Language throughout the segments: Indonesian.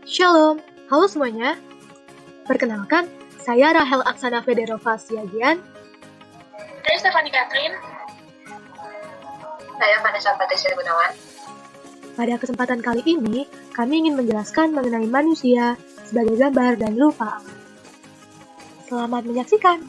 Shalom, halo semuanya. Perkenalkan, saya Rahel Aksana Federova Siagian. Saya Stefani Catherine. Saya Vanessa Patricia Gunawan. Pada kesempatan kali ini, kami ingin menjelaskan mengenai manusia sebagai gambar dan rupa Allah. Selamat menyaksikan.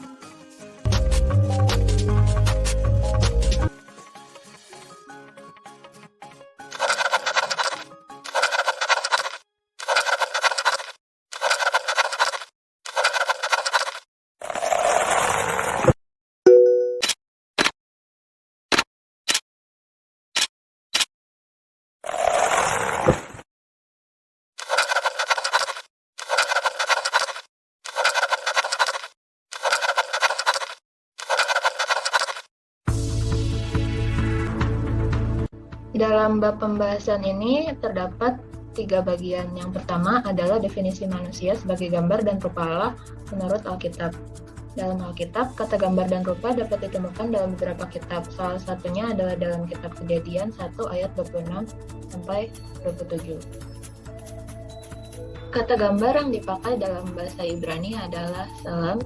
Dalam bab pembahasan ini terdapat 3 bagian. Yang pertama adalah definisi manusia sebagai gambar dan rupa Allah menurut Alkitab. Dalam Alkitab, kata gambar dan rupa dapat ditemukan dalam beberapa kitab. Salah satunya adalah dalam kitab Kejadian 1 ayat 26 sampai 27. Kata gambar yang dipakai dalam bahasa Ibrani adalah salam,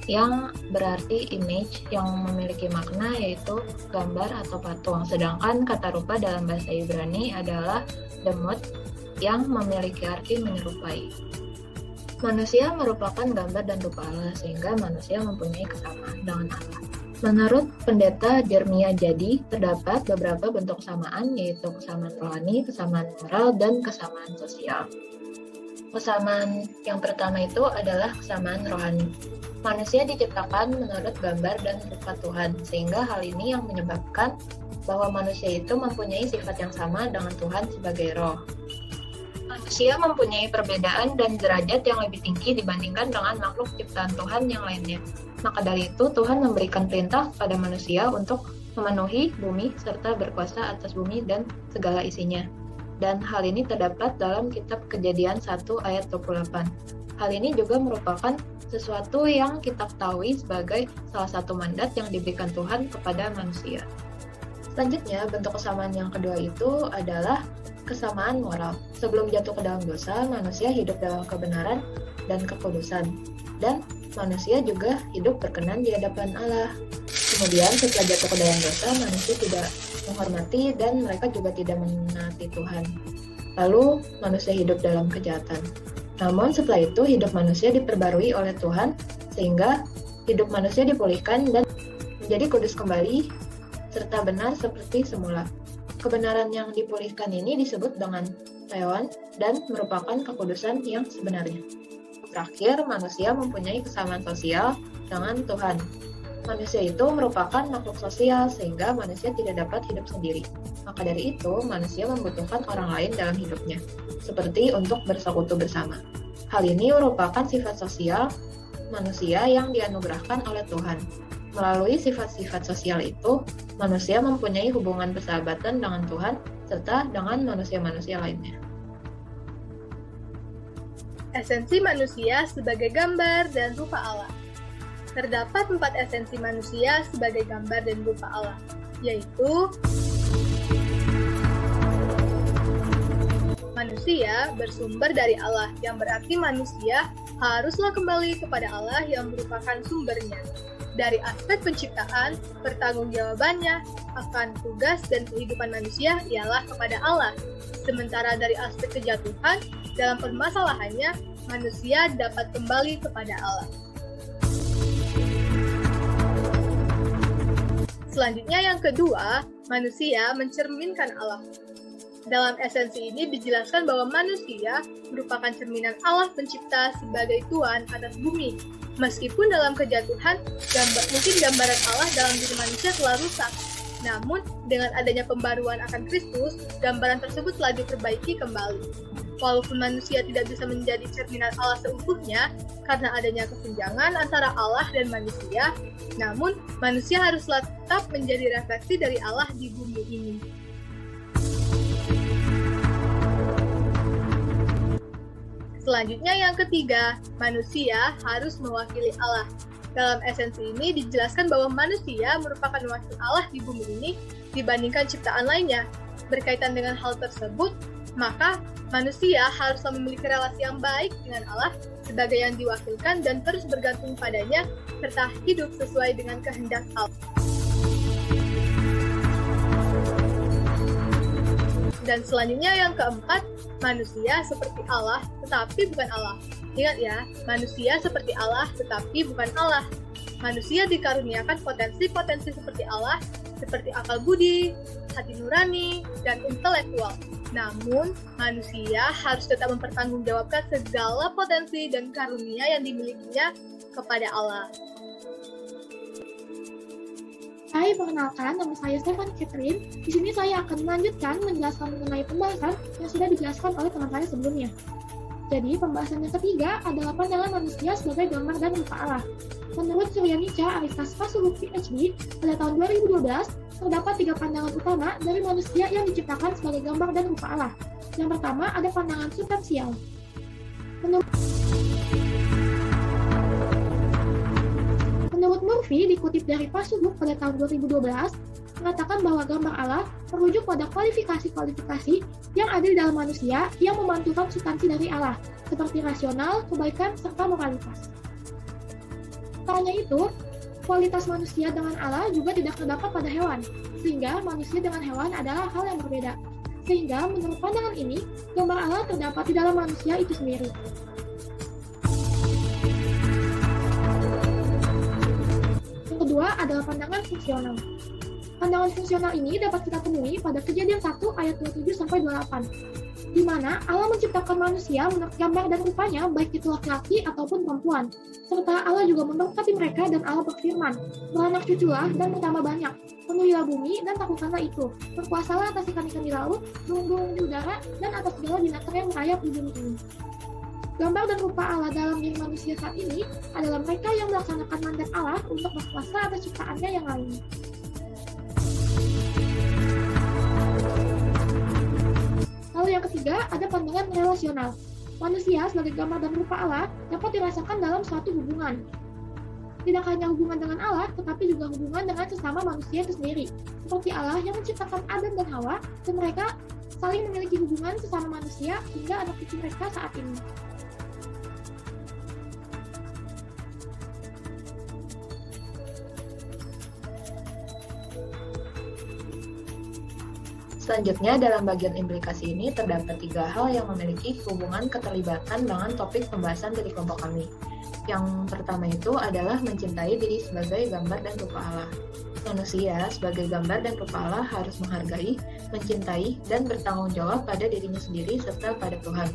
yang berarti image, yang memiliki makna yaitu gambar atau patung. Sedangkan kata rupa dalam bahasa Ibrani adalah demot, yang memiliki arti menyerupai. Manusia merupakan gambar dan rupa Allah, sehingga manusia mempunyai kesamaan dengan Allah. Menurut pendeta Jeremia Jadi, terdapat beberapa bentuk kesamaan, yaitu kesamaan rohani, kesamaan moral, dan kesamaan sosial. Kesamaan yang pertama itu adalah kesamaan rohani. Manusia diciptakan menurut gambar dan rupa Tuhan, sehingga hal ini yang menyebabkan bahwa manusia itu mempunyai sifat yang sama dengan Tuhan sebagai roh. Manusia mempunyai perbedaan dan derajat yang lebih tinggi dibandingkan dengan makhluk ciptaan Tuhan yang lainnya. Maka dari itu, Tuhan memberikan perintah kepada manusia untuk memenuhi bumi serta berkuasa atas bumi dan segala isinya. Dan hal ini terdapat dalam kitab Kejadian 1 ayat 28. Hal ini juga merupakan sesuatu yang kita ketahui sebagai salah satu mandat yang diberikan Tuhan kepada manusia. Selanjutnya, bentuk kesamaan yang kedua itu adalah kesamaan moral. Sebelum jatuh ke dalam dosa, manusia hidup dalam kebenaran dan kekudusan. Dan manusia juga hidup berkenan di hadapan Allah. Kemudian setelah jatuh ke dalam dosa, manusia tidak menghormati dan mereka juga tidak menaati Tuhan. Lalu manusia hidup dalam kejahatan. Namun setelah itu hidup manusia diperbarui oleh Tuhan sehingga hidup manusia dipulihkan dan menjadi kudus kembali serta benar seperti semula. Kebenaran yang dipulihkan ini disebut dengan Theon dan merupakan kekudusan yang sebenarnya. Terakhir, manusia mempunyai kesamaan sosial dengan Tuhan. Manusia itu merupakan makhluk sosial sehingga manusia tidak dapat hidup sendiri. Maka dari itu, manusia membutuhkan orang lain dalam hidupnya, seperti untuk bersekutu bersama. Hal ini merupakan sifat sosial manusia yang dianugerahkan oleh Tuhan. Melalui sifat-sifat sosial itu, manusia mempunyai hubungan persahabatan dengan Tuhan serta dengan manusia-manusia lainnya. Esensi manusia sebagai gambar dan rupa Allah. Terdapat 4 esensi manusia sebagai gambar dan rupa Allah, yaitu manusia bersumber dari Allah, yang berarti manusia haruslah kembali kepada Allah yang merupakan sumbernya. Dari aspek penciptaan, pertanggungjawabannya akan tugas dan kehidupan manusia ialah kepada Allah. Sementara dari aspek kejatuhan, dalam permasalahannya, manusia dapat kembali kepada Allah. Selanjutnya yang kedua, manusia mencerminkan Allah. Dalam esensi ini dijelaskan bahwa manusia merupakan cerminan Allah pencipta sebagai Tuhan atas bumi. Meskipun dalam kejatuhan, mungkin gambaran Allah dalam diri manusia telah rusak. Namun, dengan adanya pembaruan akan Kristus, gambaran tersebut telah diperbaiki kembali. Walaupun manusia tidak bisa menjadi cerminan Allah seutuhnya, karena adanya kesenjangan antara Allah dan manusia, namun manusia haruslah tetap menjadi refleksi dari Allah di bumi ini. Selanjutnya yang ketiga, manusia harus mewakili Allah. Dalam esensi ini dijelaskan bahwa manusia merupakan wakil Allah di bumi ini dibandingkan ciptaan lainnya. Berkaitan dengan hal tersebut, Maka, manusia harus memiliki relasi yang baik dengan Allah sebagai yang diwakilkan dan terus bergantung padanya, serta hidup sesuai dengan kehendak Allah. Dan selanjutnya yang keempat, manusia seperti Allah tetapi bukan Allah. Ingat ya, manusia seperti Allah tetapi bukan Allah. Manusia dikaruniakan potensi-potensi seperti Allah, seperti akal budi, hati nurani, dan intelektual. Namun, manusia harus tetap mempertanggungjawabkan segala potensi dan karunia yang dimilikinya kepada Allah. Hai, perkenalkan, nama saya Stephanie Catherine. Di sini saya akan melanjutkan menjelaskan mengenai pembahasan yang sudah dijelaskan oleh teman saya sebelumnya. Jadi, pembahasan yang ketiga adalah pandangan manusia sebagai gambar dan rupa Allah. Menurut Suryanica Aristas Pasuruh PhD, pada tahun 2012, terdapat 3 pandangan utama dari manusia yang diciptakan sebagai gambar dan rupa Allah. Yang pertama ada pandangan substansial. Menurut Murphy, dikutip dari Pasuruh pada tahun 2012, mengatakan bahwa gambar Allah merujuk pada kualifikasi-kualifikasi yang ada di dalam manusia yang memantulkan substansi dari Allah, seperti rasional, kebaikan, serta moralitas. Tak hanya itu, kualitas manusia dengan Allah juga tidak terdapat pada hewan, sehingga manusia dengan hewan adalah hal yang berbeda. Sehingga menurut pandangan ini, gambar Allah terdapat di dalam manusia itu sendiri. Yang kedua adalah pandangan fungsional. Pandangan fungsional ini dapat kita temui pada Kejadian 1 ayat 27-28, di mana Allah menciptakan manusia menurut gambar dan rupanya, baik itu laki-laki ataupun perempuan. Serta Allah juga memberkati mereka dan Allah berfirman, beranak cuculah dan bertambah banyak, penuhilah bumi dan taklukkanlah itu, berkuasalah atas ikan-ikan di laut, burung-burung di udara, dan atas segala binatang yang merayap di bumi ini. Gambar dan rupa Allah dalam diri manusia saat ini adalah mereka yang melaksanakan mandat Allah untuk berkuasa atas ciptaannya yang lainnya. Lalu yang ketiga, ada pandangan relasional. Manusia sebagai gambar dan rupa Allah dapat dirasakan dalam suatu hubungan. Tidak hanya hubungan dengan Allah, tetapi juga hubungan dengan sesama manusia itu sendiri. Seperti Allah yang menciptakan Adam dan Hawa, dan mereka saling memiliki hubungan sesama manusia hingga anak cucu mereka saat ini. Selanjutnya, dalam bagian implikasi ini terdapat 3 hal yang memiliki hubungan keterlibatan dengan topik pembahasan dari kelompok kami. Yang pertama itu adalah mencintai diri sebagai gambar dan rupa Allah. Manusia sebagai gambar dan rupa Allah harus menghargai, mencintai, dan bertanggung jawab pada dirinya sendiri serta pada Tuhan.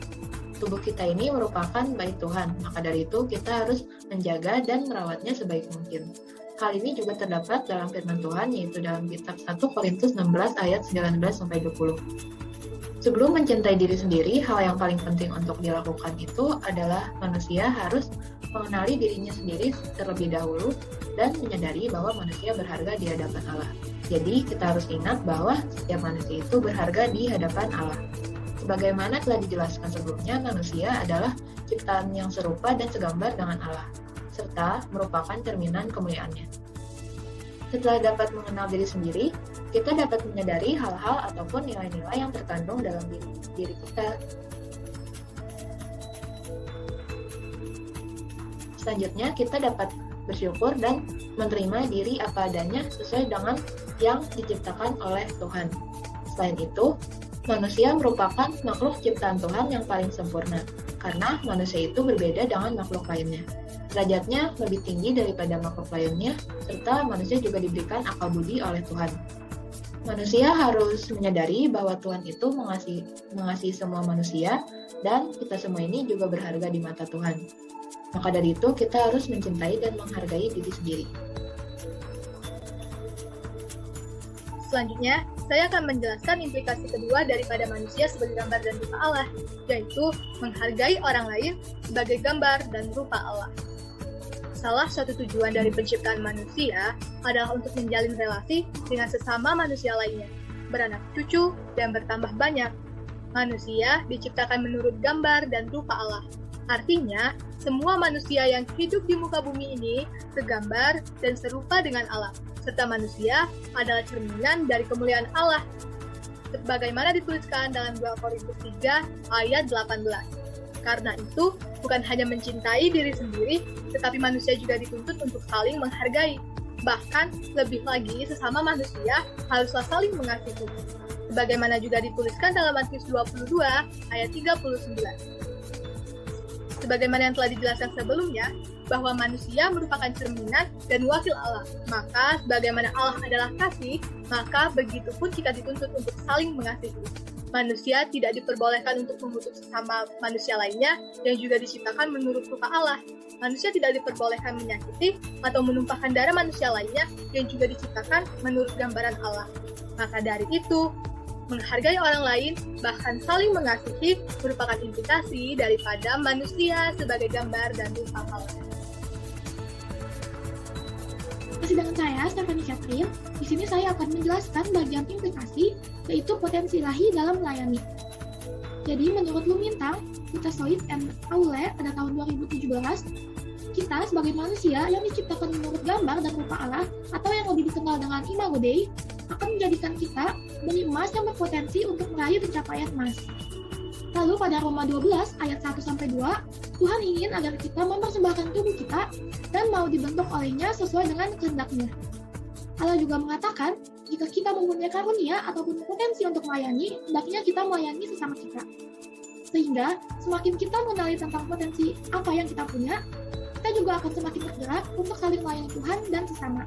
Tubuh kita ini merupakan bait Tuhan, maka dari itu kita harus menjaga dan merawatnya sebaik mungkin. Hal ini juga terdapat dalam firman Tuhan, yaitu dalam kitab 1 Korintus 16 ayat 19-20. Sebelum mencintai diri sendiri, hal yang paling penting untuk dilakukan itu adalah manusia harus mengenali dirinya sendiri terlebih dahulu dan menyadari bahwa manusia berharga di hadapan Allah. Jadi, kita harus ingat bahwa setiap manusia itu berharga di hadapan Allah. Sebagaimana telah dijelaskan sebelumnya, manusia adalah ciptaan yang serupa dan segambar dengan Allah, serta merupakan cerminan kemuliaannya. Setelah dapat mengenal diri sendiri, kita dapat menyadari hal-hal ataupun nilai-nilai yang terkandung dalam diri kita. Selanjutnya, kita dapat bersyukur dan menerima diri apa adanya sesuai dengan yang diciptakan oleh Tuhan. Selain itu, manusia merupakan makhluk ciptaan Tuhan yang paling sempurna, karena manusia itu berbeda dengan makhluk lainnya. Derajatnya lebih tinggi daripada makhluk lainnya, serta manusia juga diberikan akal budi oleh Tuhan. Manusia harus menyadari bahwa Tuhan itu mengasihi semua manusia, dan kita semua ini juga berharga di mata Tuhan. Maka dari itu, kita harus mencintai dan menghargai diri sendiri. Selanjutnya, saya akan menjelaskan implikasi kedua daripada manusia sebagai gambar dan rupa Allah, yaitu menghargai orang lain sebagai gambar dan rupa Allah. Salah satu tujuan dari penciptaan manusia adalah untuk menjalin relasi dengan sesama manusia lainnya, beranak cucu, dan bertambah banyak. Manusia diciptakan menurut gambar dan rupa Allah. Artinya, semua manusia yang hidup di muka bumi ini segambar dan serupa dengan Allah, serta manusia adalah cerminan dari kemuliaan Allah. sebagaimana dituliskan dalam 2 Korintus 3 ayat 18. Karena itu, bukan hanya mencintai diri sendiri, tetapi manusia juga dituntut untuk saling menghargai. Bahkan, lebih lagi, sesama manusia haruslah saling mengasihi. Sebagaimana juga dituliskan dalam Matius 22 ayat 39. Sebagaimana yang telah dijelaskan sebelumnya, bahwa manusia merupakan cerminan dan wakil Allah. Maka, sebagaimana Allah adalah kasih, maka begitu pun kita dituntut untuk saling mengasihi. Manusia tidak diperbolehkan untuk mengutuk sesama manusia lainnya yang juga diciptakan menurut rupa Allah. Manusia tidak diperbolehkan menyakiti atau menumpahkan darah manusia lainnya yang juga diciptakan menurut gambaran Allah. Maka dari itu, menghargai orang lain, bahkan saling mengasihi, merupakan implikasi daripada manusia sebagai gambar dan rupa Allah. Masih dengan saya, Stephanie Catherine. Di sini saya akan menjelaskan bagian implikasi, yaitu potensi ilahi dalam melayani. Jadi, menurut Lumintang, Mutasoid and Aule pada tahun 2017, kita sebagai manusia yang diciptakan menurut gambar dan rupa Allah, atau yang lebih dikenal dengan Imago Dei, akan menjadikan kita benih emas yang berpotensi untuk meraih pencapaian emas. Lalu pada Roma 12 ayat 1-2, Tuhan ingin agar kita mempersembahkan tubuh kita dan mau dibentuk olehnya sesuai dengan kehendaknya. Allah juga mengatakan, jika kita mempunyai karunia ataupun potensi untuk melayani, hendaknya kita melayani sesama kita. Sehingga, semakin kita mengenali tentang potensi apa yang kita punya, kita juga akan semakin bergerak untuk saling melayani Tuhan dan sesama.